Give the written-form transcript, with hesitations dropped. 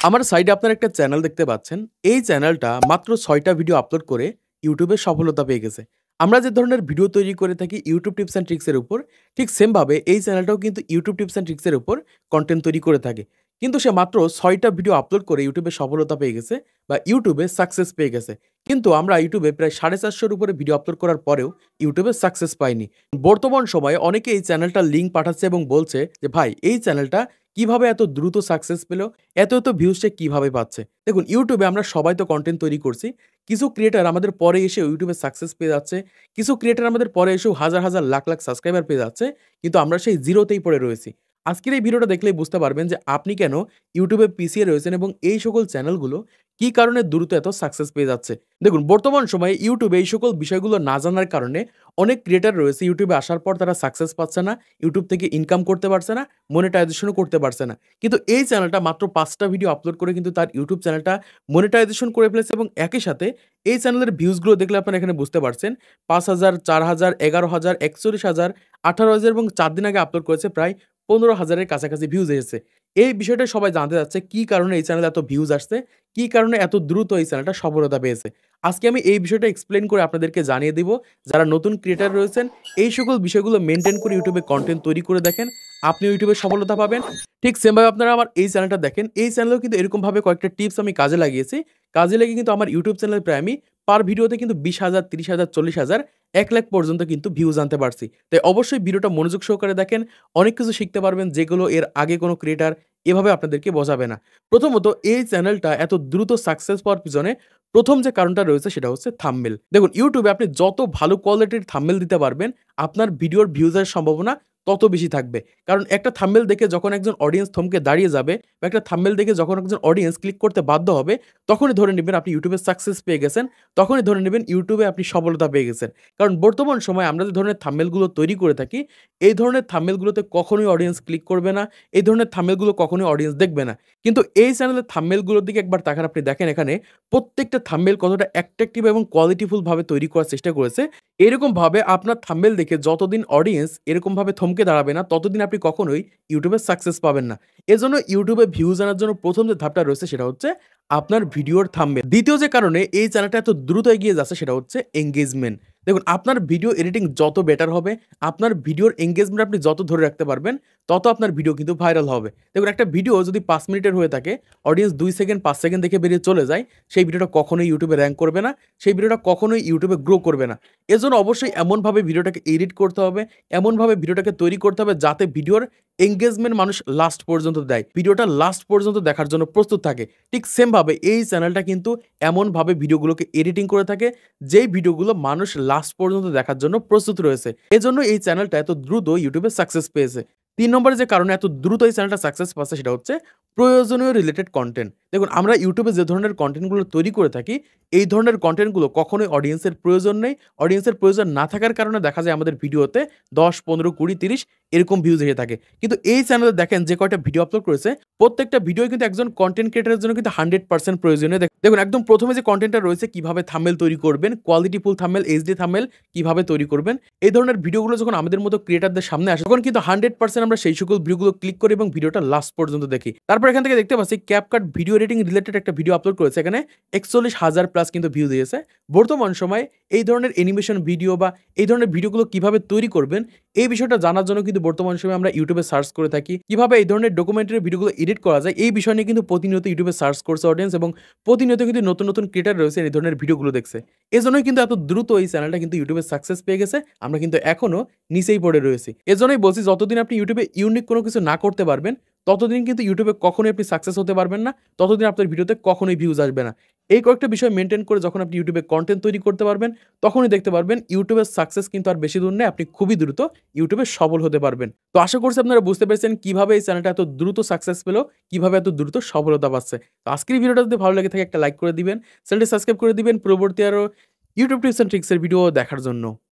আমার সাইডে আপনারা একটা চ্যানেল দেখতে পাচ্ছেন। এই চ্যানেলটা মাত্র ৬ টা ভিডিও আপলোড করে YouTube এ সফলতা পেয়ে গেছে। আমরা যে ধরনের ভিডিও তৈরি করে থাকি YouTube টিপস অ্যান্ড ট্রিকস এর উপর, ঠিক সেম ভাবে এই চ্যানেলটাও কিন্তু YouTube টিপস অ্যান্ড ট্রিকস এর উপর কনটেন্ট তৈরি করে থাকে। কিন্তু সে মাত্র ৬ টা ভিডিও আপলোড করে YouTube এ সফলতা পেয়ে গেছে বা YouTube এ সাকসেস পেয়ে গেছে। কিন্তু আমরা YouTube এ প্রায় ৪৫০ র উপরে ভিডিও আপলোড করার পরেও YouTube এ সাকসেস পাইনি। বর্তমান সময়ে অনেকে এই চ্যানেলটার লিঙ্ক পাঠাচ্ছে এবং বলছে যে, "ভাই এই চ্যানেলটা কিভাবে এত দ্রুত সাকসেস পেল? এত ভিউজ সে কিভাবে পাচ্ছে?" দেখুন YouTube এ আমরা সবাই তো কনটেন্ট তৈরি করছি। কিছু ক্রিয়েটর আমাদের পরে এসে YouTube এ সাকসেস পেয়ে যাচ্ছে। কিছু ক্রিয়েটর আমাদের পরে এসেও হাজার, লাখ সাবস্ক্রাইবার পেয়ে যাচ্ছে। কিন্তু আমরা সেই 0 তেই পড়ে রয়েছি। আজকের এই ভিডিওটা দেখলেই বুঝতে পারবেন যে আপনি কেন YouTube এ পিছিয়ে রয়েছেন এবং এই সকল চ্যানেলগুলো কি কারণে দ্রুত এত সাকসেস পেয়ে যাচ্ছে। দেখুন বর্তমান সময়ে YouTube এ এই সকল বিষয়গুলো না জানার কারণে অনেক ক্রিয়েটর রয়েছে YouTube এ আসার পর তারা সাকসেস পাচ্ছে না। YouTube থেকে ইনকাম করতে পারছে না, মনিটাইজেশন ও করতে পারছে না। কিন্তু এই চ্যানেলটা মাত্র ৫ টা ভিডিও আপলোড করে কিন্তু তার YouTube চ্যানেলটা মনিটাইজেশন করে ফেলেছে এবং একই সাথে এই চ্যানেলের ভিউজ গুলো দেখলে আপনারা এখানে বুঝতে পারছেন ৫,০০০, ৪,০০০, ১১,০০০, ৪১,০০০, ১৮,০০০ এবং ৪ দিন আগে আপলোড করেছে প্রায় ১৫,০০০ এর কাছাকাছি ভিউজ এসেছে। এই বিষয়টা সবাই জানতে চাচ্ছে কি কারণে এই চ্যানেলে এত ভিউজ আসছে, কি কারণে এত দ্রুত এই চ্যানেলটা সফলতা পেয়েছে। আজকে আমি এই বিষয়টা এক্সপ্লেইন করে আপনাদেরকে জানিয়ে দিব। যারা নতুন ক্রিয়েটর রয়েছেন এই সকল বিষয়গুলো মেইনটেইন করে YouTube এ কনটেন্ট তৈরি করে দেখেন, আপনিও YouTube এ সফলতা পাবেন। ঠিক সেম ভাবে আপনারা আমার এই চ্যানেলটা দেখেন। এই চ্যানেলেও কিন্তু এরকমভাবে কয়েকটা টিপস আমি কাজে লাগিয়েছি। কাজে লেগে কিন্তু আমার YouTube চ্যানেলে প্রায় আমি পার ভিডিওতে কিন্তু ২০,০০০, ৩০,০০০, ৪০,০০০, ১,০০,০০০ পর্যন্ত কিন্তু ভিউজ আনতে পারছি। তাই অবশ্যই ভিডিওটা মনোযোগ সহকারে দেখেন। অনেক কিছু শিখতে পারবেন যেগুলো এর আগে কোনো ক্রিয়েটর এভাবে আপনাদেরকে বোঝাবে না। প্রথমত এই চ্যানেলটা এত দ্রুত সাকসেস পাওয়ার পিছনে ১ম যে কারণটা রয়েছে সেটা হচ্ছে থাম্বনেল। দেখুন YouTube এ আপনি যত ভালো কোয়ালিটির থাম্বনেল দিতে পারবেন, আপনার ভিডিওর ভিউজ এর সম্ভাবনা তত বেশি থাকবে। কারণ একটা থাম্বনেল দেখে যখন একজন অডিয়েন্স থমকে দাঁড়িয়ে যাবে বা একটা থাম্বনেল দেখে যখন একজন অডিয়েন্স ক্লিক করতে বাধ্য হবে, তখনই ধরে নিবেন আপনি YouTube এ সাকসেস পেয়ে গেছেন। তখনই ধরে নিবেন YouTube এ আপনি সফলতা পেয়ে গেছেন। কারণ বর্তমান সময়ে আমরা যে ধরনের থাম্বনেল গুলো তৈরি করে থাকি, এই ধরনের থাম্বনেল গুলোতে কখনোই অডিয়েন্স ক্লিক করবে না। এই ধরনের থাম্বনেল গুলো কখনোই অডিয়েন্স দেখবে না। কিন্তু এই চ্যানেলের থাম্বনেল গুলোর দিকে একবার তাকান আপনি দেখেন এখানে প্রত্যেকটা থাম্বনেল কতটা অ্যাট্রাকটিভ এবং কোয়ালিটিফুল ভাবে তৈরি করার চেষ্টা করেছে। এরকমভাবে আপনার থাম্বনেল দেখে যতদিন অডিয়েন্স এরকমভাবে থমকে দাঁড়াবে না, ততদিন আপনি কখনোই YouTube এ সাকসেস পাবেন না। এজন্য YouTube এ ভিউজ আনার জন্য ১ম যে ধাপটা রয়েছে সেটা হচ্ছে আপনার ভিডিওর থাম্বনেল। ২য় যে কারণে এই চ্যানেলটা এত দ্রুত এগিয়ে যাচ্ছে সেটা হচ্ছে এনগেজমেন্ট। দেখুন আপনার ভিডিও এডিটিং যত বেটার হবে, আপনার ভিডিওর এনগেজমেন্ট আপনি যত ধরে রাখতে পারবেন, তত আপনার ভিডিও কিন্তু ভাইরাল হবে। দেখুন একটা ভিডিও যদি ৫ মিনিটের হয়ে থাকে, অডিয়েন্স ২ সেকেন্ড ৫ সেকেন্ড দেখে বেরিয়ে চলে যায়, সেই ভিডিওটা কখনোই YouTube এ র‍্যাংক করবে না। সেই ভিডিওটা কখনোই YouTube এ গ্রো করবে না। এজন্য অবশ্যই এমনভাবে ভিডিওটাকে এডিট করতে হবে, এমনভাবে ভিডিওটাকে তৈরি করতে হবে যাতে ভিডিওর এনগেজমেন্ট মানুষ লাস্ট পর্যন্ত দেয়। ভিডিওটা লাস্ট পর্যন্ত দেখার জন্য প্রস্তুত থাকে। ঠিক সেম ভাবে এই চ্যানেলটা কিন্তু এমনভাবে ভিডিওগুলোকে এডিটিং করে থাকে, যেই ভিডিওগুলো মানুষ লাস্ট পর্যন্ত দেখার জন্য প্রস্তুত রয়েছে। এজন্য এই চ্যানেলটা এত দ্রুত YouTube এ সাকসেস পেয়েছে। ৩ নম্বরে যে কারণে এত দ্রুত এই চ্যানেলটা সাকসেস পাচ্ছে সেটা হচ্ছে প্রয়োজনীয় রিলেটেড কনটেন্ট। দেখুন আমরা YouTube এ যে ধরনের কনটেন্ট গুলো তৈরি করে থাকি, এই ধরনের কনটেন্ট গুলো কখনোই অডিয়েন্সের প্রয়োজন নেই। অডিয়েন্সের প্রয়োজন না থাকার কারণে দেখা যায় আমাদের ভিডিওতে ১০, ১৫, ২০, ৩০ এরকম ভিউজ এসে থাকে। কিন্তু এই চ্যানেলে দেখেন যে কয়টা ভিডিও আপলোড করেছে, প্রত্যেকটা ভিডিওই কিন্তু একজন কনটেন্ট ক্রিয়েটরের জন্য কিন্তু 100% প্রয়োজনীয়। দেখুন একদম ১ম এ যে কনটেন্টটা রয়েছে কিভাবে থাম্বনেল তৈরি করবেন, কোয়ালিটিফুল থাম্বনেল, এইচডি থাম্বনেল কিভাবে তৈরি করবেন। এই ধরনের ভিডিওগুলো যখন আমাদের মতো ক্রিয়েটরদের সামনে আসে, তখন কিন্তু 100% আমরা সেই সকল ভিডিওগুলো ক্লিক করি এবং ভিডিওটা লাস্ট পর্যন্ত দেখি। তারপর এখান থেকে দেখতে পাচ্ছি CapCut ভিডিও এডিটিং রিলেটেড একটা ভিডিও আপলোড করেছে। এখানে ৪১,০০০ প্লাস কিন্তু ভিউজ দিয়েছে। বর্তমান সময়ে এই ধরনের অ্যানিমেশন ভিডিও বা এই ধরনের ভিডিওগুলো কিভাবে তৈরি করবেন, এই বিষয়টা জানার জন্য কিন্তু বর্তমান সময়ে আমরা YouTube এ সার্চ করে থাকি। কিভাবে এই ধরনের ডকুমেন্টারি ভিডিওগুলো এডিট করা যায়, এই বিষয় নিয়ে কিন্তু প্রতিনিয়ত YouTube এ সার্চ করছে অডিয়েন্স এবং প্রতিনিয়ত কিন্তু নতুন ক্রিয়েটর রয়েছে এই ধরনের ভিডিওগুলো দেখছে। এজন্যই কিন্তু এত দ্রুত এই চ্যানেলটা কিন্তু YouTube এ সাকসেস পেয়ে গেছে। আমরা কিন্তু এখনো নিচেই পড়ে রয়েছি। এজন্যই বলছি যতদিন আপনি YouTube এ ইউনিক কোনো কিছু না করতে পারবেন, ততদিন কিন্তু YouTube এ কখনোই আপনি সাকসেস হতে পারবেন না। ততদিন আপনার ভিডিওতে কখনোই ভিউজ আসবে না। এই কয়েকটা বিষয় মেইনটেইন করে যখন আপনি YouTube এ কনটেন্ট তৈরি করতে পারবেন, তখনই দেখতে পারবেন YouTube এর সাকসেস কিন্তু আর বেশি দূর নেই। আপনি খুবই দ্রুত YouTube এ সফল হতে পারবেন। তো আশা করছি আপনারা বুঝতে পেরেছেন কিভাবে এই চ্যানেলটা এত দ্রুত সাকসেস পেল, কিভাবে এত দ্রুত সফলতা পাচ্ছে। তো আজকের এই ভিডিওটা যদি ভালো লেগে থাকে একটা লাইক করে দিবেন, চ্যানেলটি সাবস্ক্রাইব করে দিবেন পরবর্তী আরো YouTube টিপস অ্যান্ড ট্রিকস এর ভিডিও দেখার জন্য।